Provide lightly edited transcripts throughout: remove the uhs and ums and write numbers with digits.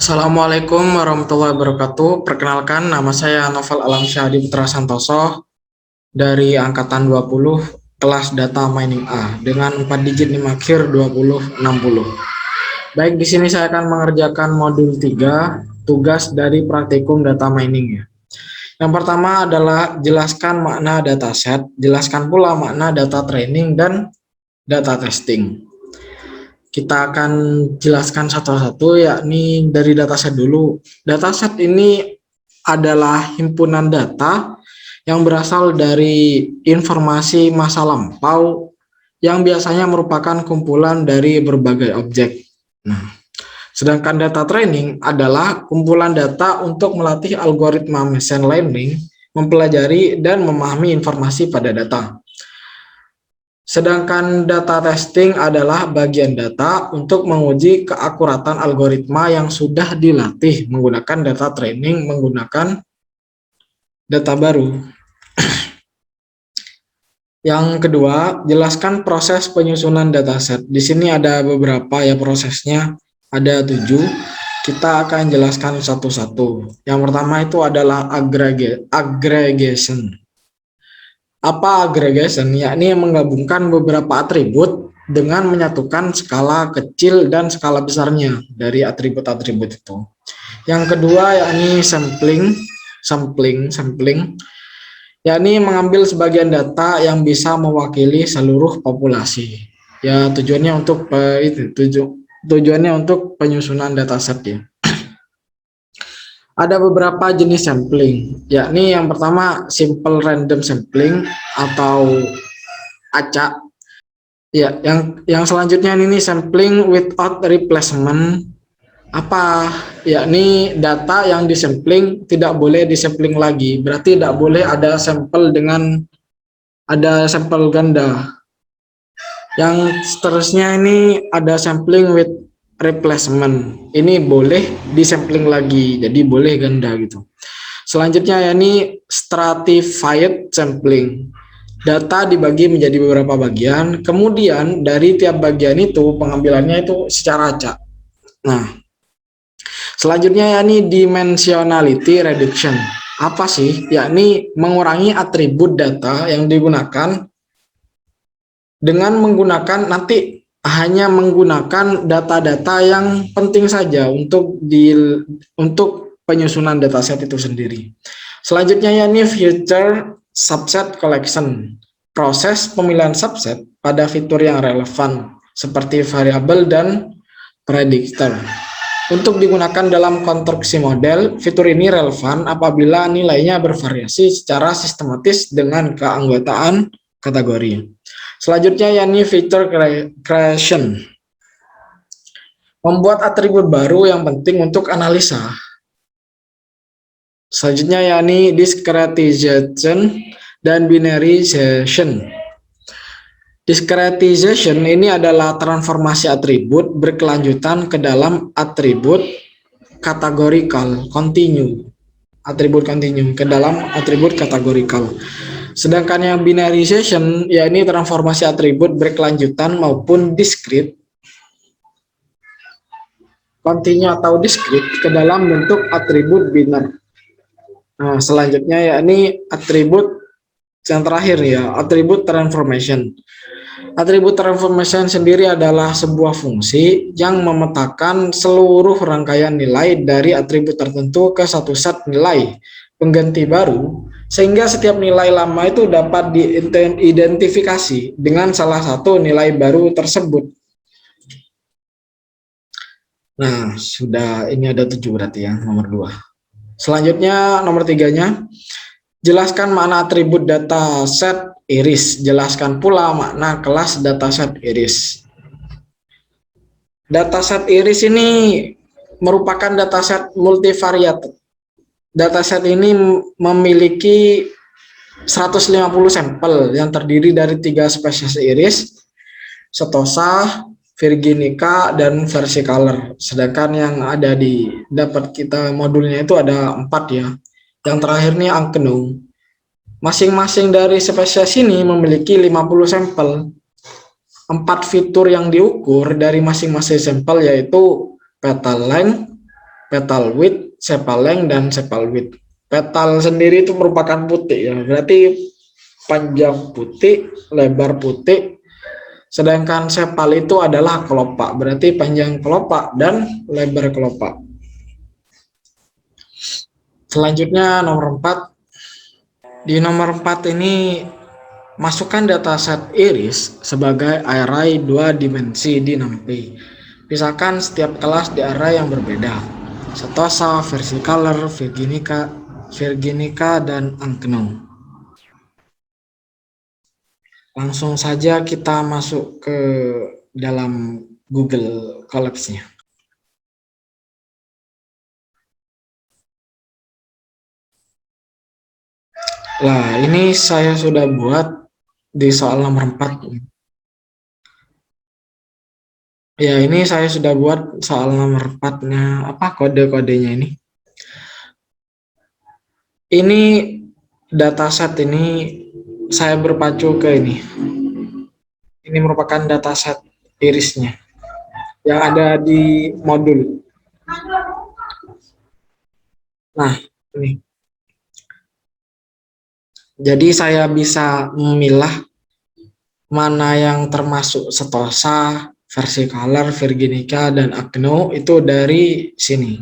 Assalamualaikum warahmatullahi wabarakatuh. Perkenalkan, nama saya Novel Alamsyah Putra Santoso dari angkatan 20 kelas Data Mining A dengan 4 digit NIM akhir 2060. Baik, di sini saya akan mengerjakan modul 3 tugas dari praktikum data mining ya. Yang pertama adalah jelaskan makna dataset, jelaskan pula makna data training dan data testing. Kita akan jelaskan satu-satu, yakni dari dataset dulu. Dataset ini adalah himpunan data yang berasal dari informasi masa lampau yang biasanya merupakan kumpulan dari berbagai objek. Nah, sedangkan data training adalah kumpulan data untuk melatih algoritma machine learning, mempelajari dan memahami informasi pada data. Sedangkan data testing adalah bagian data untuk menguji keakuratan algoritma yang sudah dilatih menggunakan data training menggunakan data baru. Yang kedua, jelaskan proses penyusunan dataset. Di sini ada beberapa ya prosesnya, ada 7. Kita akan jelaskan satu-satu. Yang pertama itu adalah aggregation. Apa aggregation? Yakni menggabungkan beberapa atribut dengan menyatukan skala kecil dan skala besarnya dari atribut-atribut itu. Yang kedua yakni sampling, yakni mengambil sebagian data yang bisa mewakili seluruh populasi. Ya tujuannya untuk penyusunan dataset ya. Ada beberapa jenis sampling, yakni yang pertama simple random sampling atau acak. Ya, yang selanjutnya ini sampling without replacement. Apa? Yakni data yang disampling tidak boleh disampling lagi. Berarti tidak boleh ada sampel ganda. Yang seterusnya ini ada sampling with replacement. Ini boleh disampling lagi, jadi boleh ganda gitu. Selanjutnya yakni stratified sampling. Data dibagi menjadi beberapa bagian, kemudian dari tiap bagian itu pengambilannya itu secara acak. Nah, selanjutnya yakni dimensionality reduction. Apa sih? Yakni mengurangi atribut data yang digunakan dengan menggunakan hanya menggunakan data-data yang penting saja untuk penyusunan dataset itu sendiri. Selanjutnya yakni future subset collection. Proses pemilihan subset pada fitur yang relevan seperti variabel dan predictor. Untuk digunakan dalam konstruksi model, fitur ini relevan apabila nilainya bervariasi secara sistematis dengan keanggotaan kategori. Selanjutnya yakni feature creation. Membuat atribut baru yang penting untuk analisa. Selanjutnya yakni discretization dan binarization. Discretization ini adalah transformasi atribut berkelanjutan ke dalam atribut categorical continue. Atribut continue ke dalam atribut categorical. Sedangkan yang binarization, yakni transformasi atribut berkelanjutan maupun diskrit, continue atau diskrit ke dalam bentuk atribut biner. Nah, selanjutnya yakni atribut yang terakhir ya, atribut transformation. Atribut transformation sendiri adalah sebuah fungsi yang memetakan seluruh rangkaian nilai dari atribut tertentu ke satu set nilai pengganti baru, sehingga setiap nilai lama itu dapat diidentifikasi dengan salah satu nilai baru tersebut. Nah, sudah ini ada 7 berarti ya, nomor 2. Selanjutnya nomor 3-nya, jelaskan makna atribut dataset iris. Jelaskan pula makna kelas dataset iris. Dataset iris ini merupakan dataset multivariat. Dataset ini memiliki 150 sampel yang terdiri dari 3 spesies iris, setosa, virginica, dan versicolor. Sedangkan yang ada di dapat kita modulnya itu ada 4 ya. Yang terakhir nih angkenung. Masing-masing dari spesies ini memiliki 50 sampel. 4 fitur yang diukur dari masing-masing sampel yaitu petal length, petal width, sepal length, dan sepal width. Petal sendiri itu merupakan putih ya, berarti panjang putih, lebar putih. Sedangkan sepal itu adalah kelopak, berarti panjang kelopak dan lebar kelopak. Selanjutnya nomor 4. Di nomor 4 ini masukkan dataset iris sebagai array 2 dimensi di NumPy. Pisahkan setiap kelas di array yang berbeda. Setosa, Versicolor, Virginica, dan Ankno. Langsung saja kita masuk ke dalam Google Colabs-nya. Nah, ini saya sudah buat di soal nomor 4. Ya, ini saya sudah buat soal nomor 4-nya. Apa kode-kodenya ini? Ini dataset ini saya berpacu ke ini. Ini merupakan dataset irisnya yang ada di modul. Nah, ini. Jadi saya bisa memilah mana yang termasuk Setosa, Versicolor, Virginica, dan Ankno itu dari sini.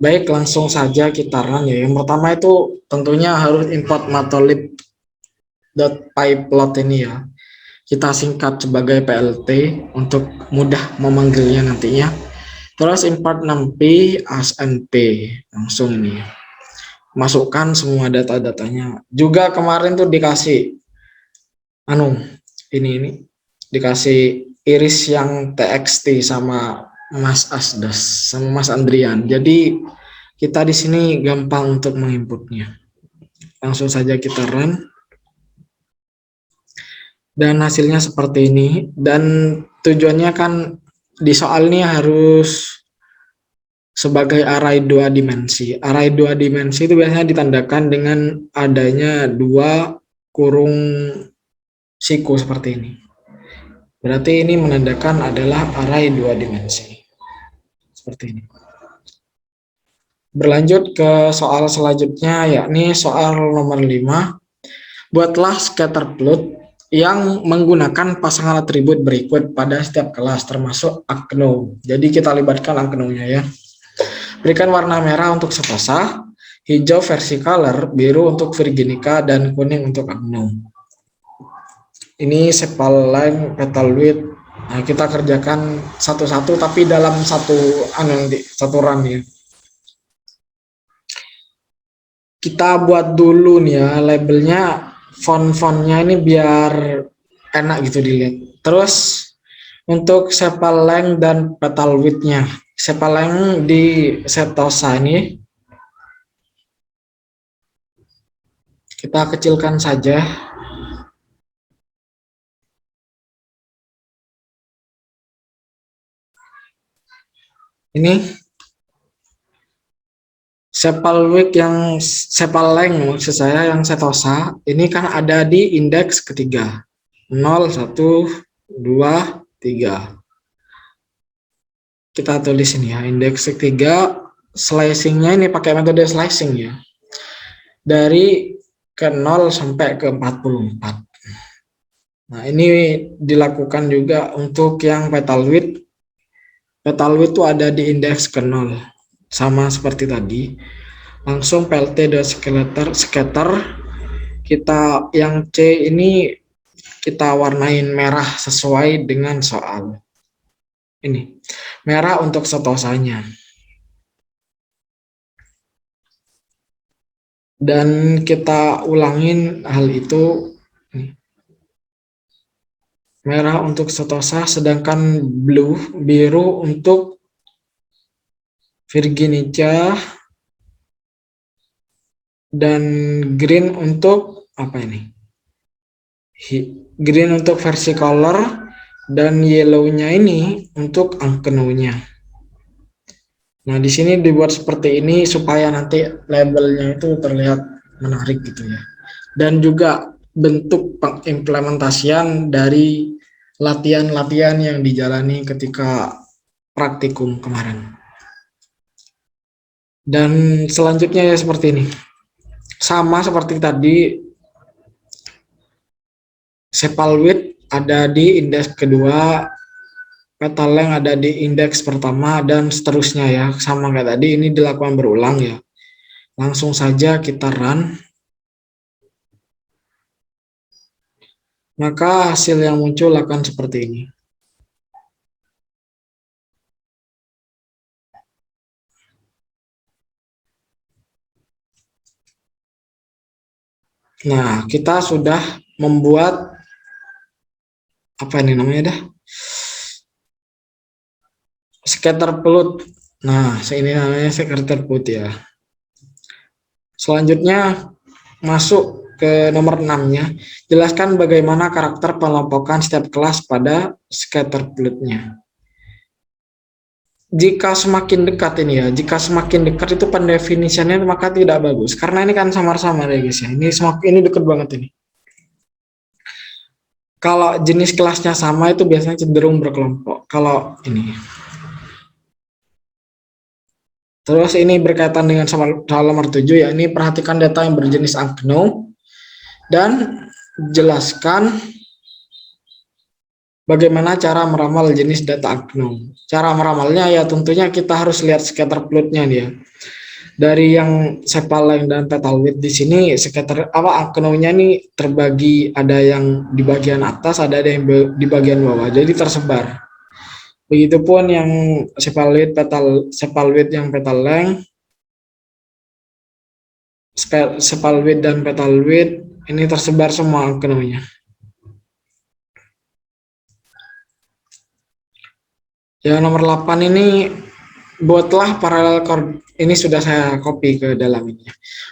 Baik, langsung saja kita run ya. Yang pertama itu tentunya harus import matplotlib.pyplot ini ya. Kita singkat sebagai PLT untuk mudah memanggilnya nantinya. Terus import numpy as np. Langsung ini. Masukkan semua data-datanya. Juga kemarin tuh dikasih ini dikasih iris yang txt sama Mas Asdas sama Mas Andrian. Jadi kita di sini gampang untuk menginputnya. Langsung saja kita run. Dan hasilnya seperti ini. Dan tujuannya kan di soal ini harus sebagai array 2 dimensi. Array 2 dimensi itu biasanya ditandakan dengan adanya 2 kurung siku seperti ini. Berarti ini menandakan adalah array 2 dimensi. Seperti ini. Berlanjut ke soal selanjutnya, yakni soal nomor 5. Buatlah scatter plot yang menggunakan pasangan atribut berikut pada setiap kelas, termasuk Ankno. Jadi kita libatkan Ankno-nya ya. Berikan warna merah untuk Setosa, hijau Versicolor, biru untuk Virginica, dan kuning untuk Ankno. Ini sepal length, petal width. Nah, kita kerjakan satu-satu tapi dalam satu run ya. Kita buat dulu nih ya labelnya, font-fontnya ini biar enak gitu dilihat. Terus untuk sepal length dan petal width-nya. Sepal length di Setosa ini kita kecilkan saja. Ini sepal width yang sepal length maksud saya yang Setosa ini kan ada di indeks ketiga. 0, 1, 2, 3. Kita tulis ini ya, indeks ketiga, slicingnya ini pakai metode slicing ya. Dari ke 0 sampai ke 44. Nah, ini dilakukan juga untuk yang petal width. Petal width itu ada di indeks ke 0. Sama seperti tadi. Langsung plt.scatter. Kita yang C ini kita warnain merah sesuai dengan soal. Ini. Merah untuk setosanya. Dan kita ulangin hal itu. Merah untuk Setosa, sedangkan biru untuk Virginica, dan green untuk apa ini? Green untuk Versicolor, dan yellow-nya ini untuk Ankno-nya. Nah, di sini dibuat seperti ini supaya nanti labelnya itu terlihat menarik gitu ya. Dan juga bentuk pengimplementasian dari latihan-latihan yang dijalani ketika praktikum kemarin. Dan selanjutnya ya seperti ini. Sama seperti tadi, sepal width ada di indeks kedua, petal length ada di indeks pertama, dan seterusnya ya. Sama kayak tadi, ini dilakukan berulang ya. Langsung saja kita run. Maka hasil yang muncul akan seperti ini. Nah, kita sudah membuat apa ini namanya dah? Scatter plot. Nah, ini namanya scatter plot ya. Selanjutnya masuk ke nomor 6-nya. Jelaskan bagaimana karakter pengelompokan setiap kelas pada scatter plotnya. Jika semakin dekat ini ya, jika semakin dekat itu pendefinisiannya maka tidak bagus. Karena ini kan samar-samar ya guys ya. Ini dekat banget ini. Kalau jenis kelasnya sama itu biasanya cenderung berkelompok. Kalau ini. Terus ini berkaitan dengan soal nomor 7 ya. Ini perhatikan data yang berjenis unknown dan jelaskan bagaimana cara meramal jenis data unknown. Cara meramalnya ya tentunya kita harus lihat scatter plotnya dia. Dari yang sepal length dan petal width di sini scatter unknown-nya ini terbagi, ada yang di bagian atas, ada yang di bagian bawah. Jadi tersebar. Begitupun yang sepal width yang petal length, sepal width dan petal width ini tersebar semua unknown-nya. Ya, nomor 8 ini buatlah paralel ini sudah saya copy ke dalam ini.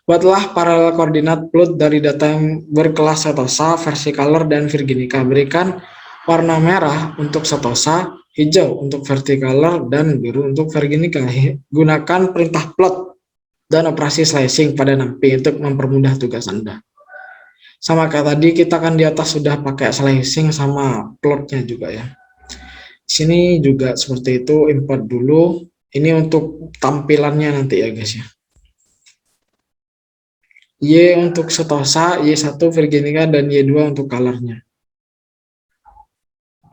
Buatlah paralel koordinat plot dari data yang berkelas setosa, versicolor, dan virginica. Berikan warna merah untuk setosa, hijau untuk versicolor, dan biru untuk virginica. Gunakan perintah plot dan operasi slicing pada numpy untuk mempermudah tugas Anda. Sama kayak tadi, kita kan di atas sudah pakai slicing sama plotnya juga ya. Sini juga seperti itu, import dulu. Ini untuk tampilannya nanti ya guys ya. Y untuk setosa, Y1 virginica, dan Y2 untuk colornya.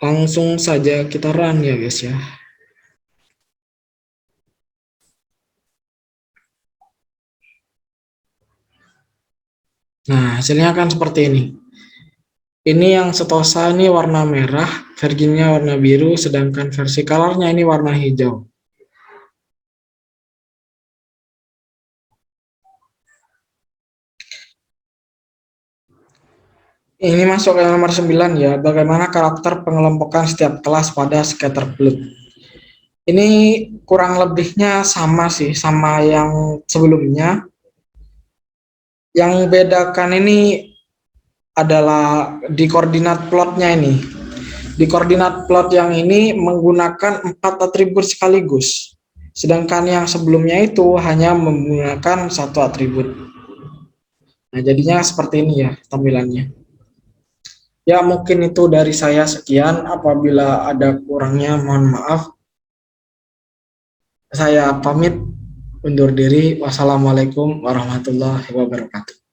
Langsung saja kita run ya guys ya. Nah, hasilnya akan seperti ini. Ini yang setosa ini warna merah, virginia warna biru, sedangkan versi colornya ini warna hijau. Ini masuk ke nomor 9 ya, bagaimana karakter pengelompokan setiap kelas pada scatter plot. Ini kurang lebihnya sama sih, sama yang sebelumnya. Yang bedakan ini adalah di koordinat plotnya ini. Di koordinat plot yang ini menggunakan 4 atribut sekaligus. Sedangkan yang sebelumnya itu hanya menggunakan 1 atribut. Nah, jadinya seperti ini ya tampilannya. Ya, mungkin itu dari saya sekian. Apabila ada kurangnya, mohon maaf. Saya pamit undur diri. Wassalamualaikum warahmatullahi wabarakatuh.